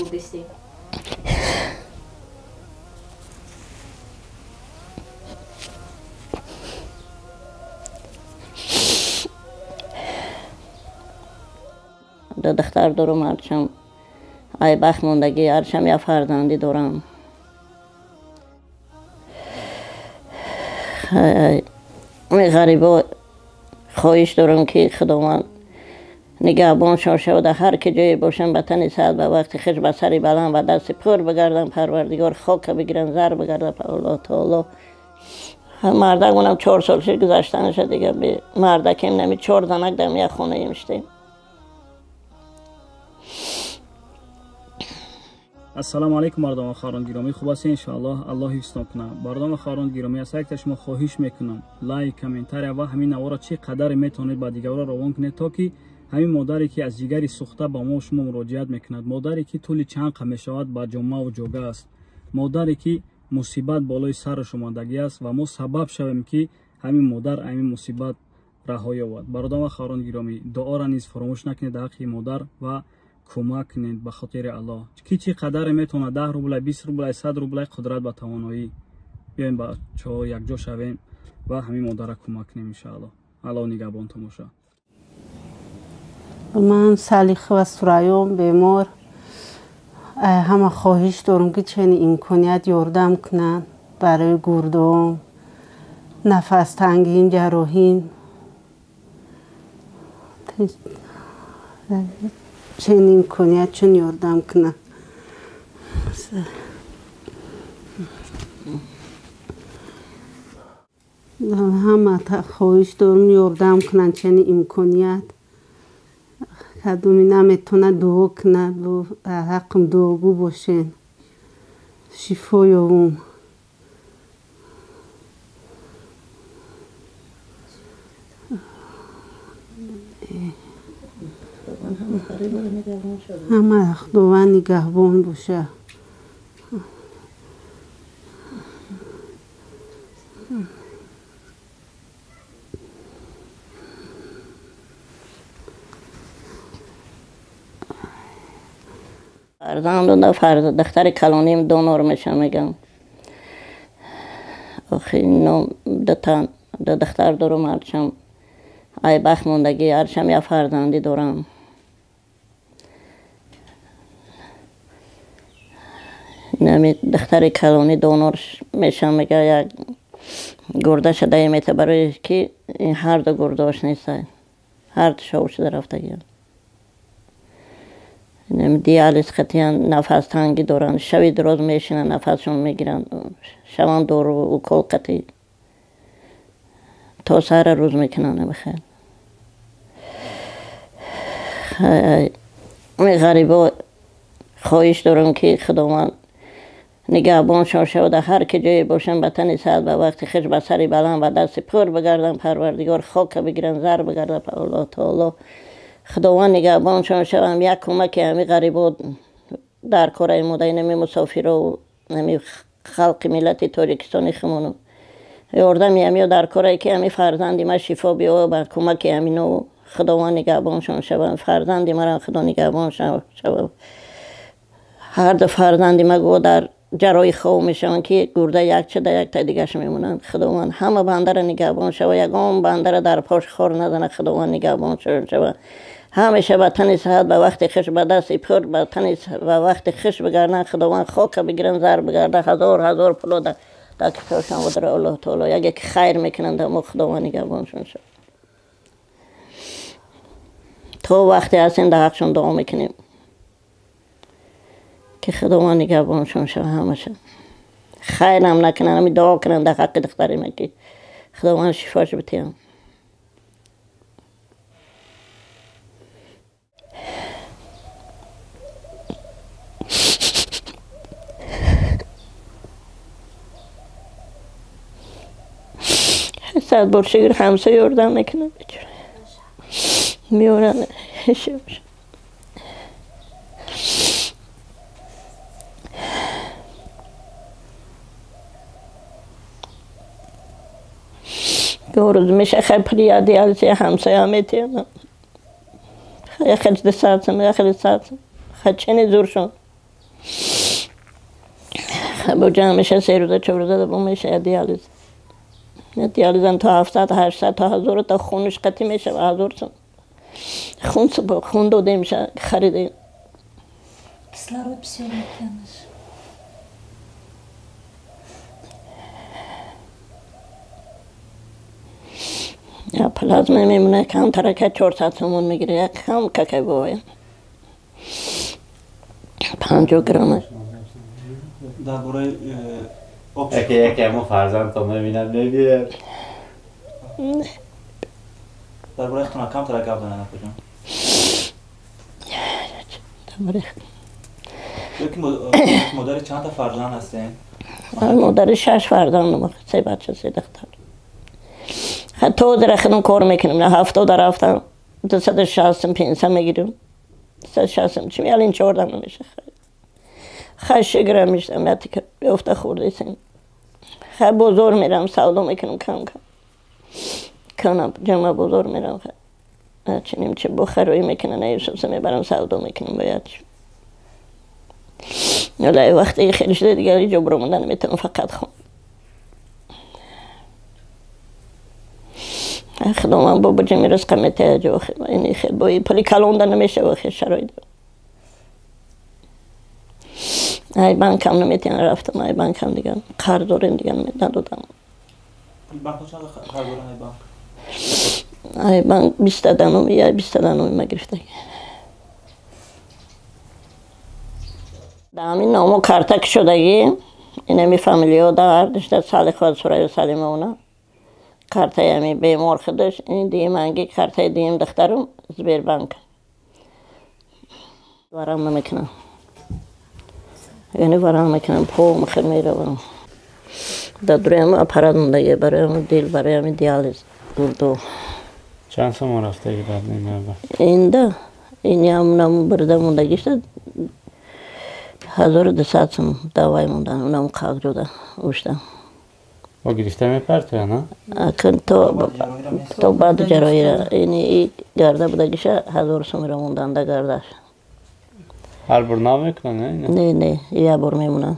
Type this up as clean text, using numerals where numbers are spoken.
Kurdistan. دختر دارم، هرچم ای بخت موندگی، هرچم یه فرزندی دارم. غریبا خواهش دارم که خداوند نگهبانشان شود، هر که جایی باشن به تن ساعت به وقت خش به سری بلند و دست پر بگردن، پروردگار خاک بگیرن، زر بگردن پر الله تعالی. مردک اونم 4 سال شد گذشتنشه دیگه، به مردکیم نمی 4 زنک دم یک خونه ایمشتیم. السلام علیکم مردم و خواهران گرامی، خوب هستین؟ انشاءالله الله حفظتون کنه. مردم و خواهران گرامی، از یک شما خواهش میکنم لایک، کامنتار و همین نوارا چی قدر میتونید با دیگران روان کنید تا که همین مادری که از جگری سوخته با ما و شما مراجعت میکند، مادری که طول چند میشود با جمعه و جوگه است، مادری که مصیبت بالای سر شما دگی است و ما سبب شویم که همین مادر همین مصیبت رهایی یابد. مردم و خواهران گرامی، دعا را نیز فراموش نکنید در حق مادر و کمک کنید به خاطر الله. کی چی قدر میتونه 10 روبل، 20 روبل، 100 روبل قدرت و توانایی، بیایم بچه‌ها یک جا شویم و همین مادر کمک کنیم ان شاء الله. الله نگهبانتون باشه. من سلیخ و سرایام بیمار همه خواهش دارم که چنین امکانیت یاردم کنن برای گردام، نفس تنگین، جراحین، چنین امکانیت چون یاردم کنن. همه خواهش دارم یاردم کنن چنین امکانیت. کدومی نمیتونه دعا کنه، حقم دعاگو باشین، شفا یابم. همه خداوند نگهبان باشه. فرزند دختر کلانیم دونار میشم میگم. آخی نام دختر دارم، هرچم ای بخت موندگی، هرچم یه فرزندی دارم. نمی دختر کلانی دونار میشم میگه، یک گرده شده میته برای که این هر دو گرداش نیست، هر دو شو شده رفته گیم. دیالیز خطیان، نفس تنگی دارن، شوی دراز میشینن نفسشون میگیرن، شوان دور و کل قطعی تا سر روز میکنن. بخیر غریبا خواهش دارم که خداوند نگهبانشان شود، هر که جایی باشن به تن ساعت به وقت خش به سری بلند و دست پر بگردن، پروردگار خاک بگیرن، زر بگردن پر الله تعالی. خداوند نگهبانشان شوم. یک کمک همی غریبا در کره مدین نمی مسافر و نمی خلق ملت تاجیکستان خمونو یاردم همی در کره که همی فرزندی ما شفا بیا و کمک همینو خداوند نگهبانشان شوم. فرزندی مرا خدا نگهبانشان شوم. هر دو فرزندی ما گو در جرای خواه میشون که گرده یک چه در یک تا دیگرش میمونن. خداوند همه بنده را نگهبان شوه، یگام بنده را در پاش خور نزنه. خداوند نگهبان شوه. همیشه به تن صحت به وقت خش به دست پر به تن و وقت خش بگردن، خداوند خاک بگیرن، زر بگرده، هزار پلو در کفشان و در الله تعالی یکی که خیر میکنن در ما خداوند نگهبانشون شد. تا وقتی هستین در حقشون دعا میکنیم که خداوند نگهبانشون شد. همشه خیر هم نکنن، همی دعا کنن در حق دختری من که خداوند شفاش بتیم. صد بار شگر همسایه یاردم میکنن، میارن دو روز میشه خیلی پریادی از یه همسایه میتیم خیلی دستاتم خیلی دستاتم خیلی چنی زور شد با جمعش 3 روزه 4 روزه دوم میشه دیالیز. دیالیزم تا 700 800 تا 1000 تا خونش قطعی میشه و 1000 خون داده میشه خریده. Кислород все вытянешь. یا پلازما میمونه کم ترکه 400 تومان میگیره یک کم که باید 50 گرمه. درباره یکی همون فرزند تا میبینم نمیره. درباره اختنا کم ترکه بودن کجا؟ یکی مادر چند تا فرزند هستین؟ مادر 6 فرزند 3 بچه 3 دختر. حتی در خودم کار میکنم نه 70 رفتم 260 500 میگیرم 260 چی میال این 14 نمیشه خش گرم میشم نه که بیفته خورده سن خب بزرگ میرم سودا میکنم کم کنم جمع بزرگ میرم چنین چه بخروی میکنن نیوشم میبرم سودا میکنم باید ولی وقتی خیلی شده دیگه جبران موندن میتونم فقط خون خدامم بابا جمی رزق میتیجه و اینی خیلی باید پلی کلونده نمیشه و خیلی شرایط ای بانک هم نمیتونم رفتم ای بانک هم دیگه قرض داریم دیگه ندادم بانک چند قرض دارن ای بانک؟ ای بانک 20 دانم یا 20 دانم ما گرفته دامی نامو کارتک شدگی اینمی فامیلیو دار داشته سال خود سرای سالمه اونا کارتای همی بیمار خودش این دیم انگی کارتای دیم دخترم زبیر بانک ورام نمیکنم یعنی ورام میکنم پو مخیر میروم دادرویم اپرادم دیگه برایم دیل برایم دیالیز گردو چند سال رفته ای بعد نمیدونم این ده این هم نام برده موندگی شد 1200 سم دوای موندن اونم قاق جوده اوشتم با گرفته میپرد یا نه؟ اکن تو بعد جرایی را اینی گرده بودگیشه 1000 سم را موندن ده گردش هر بر نام میکنن نه؟ نه یه بار میمونن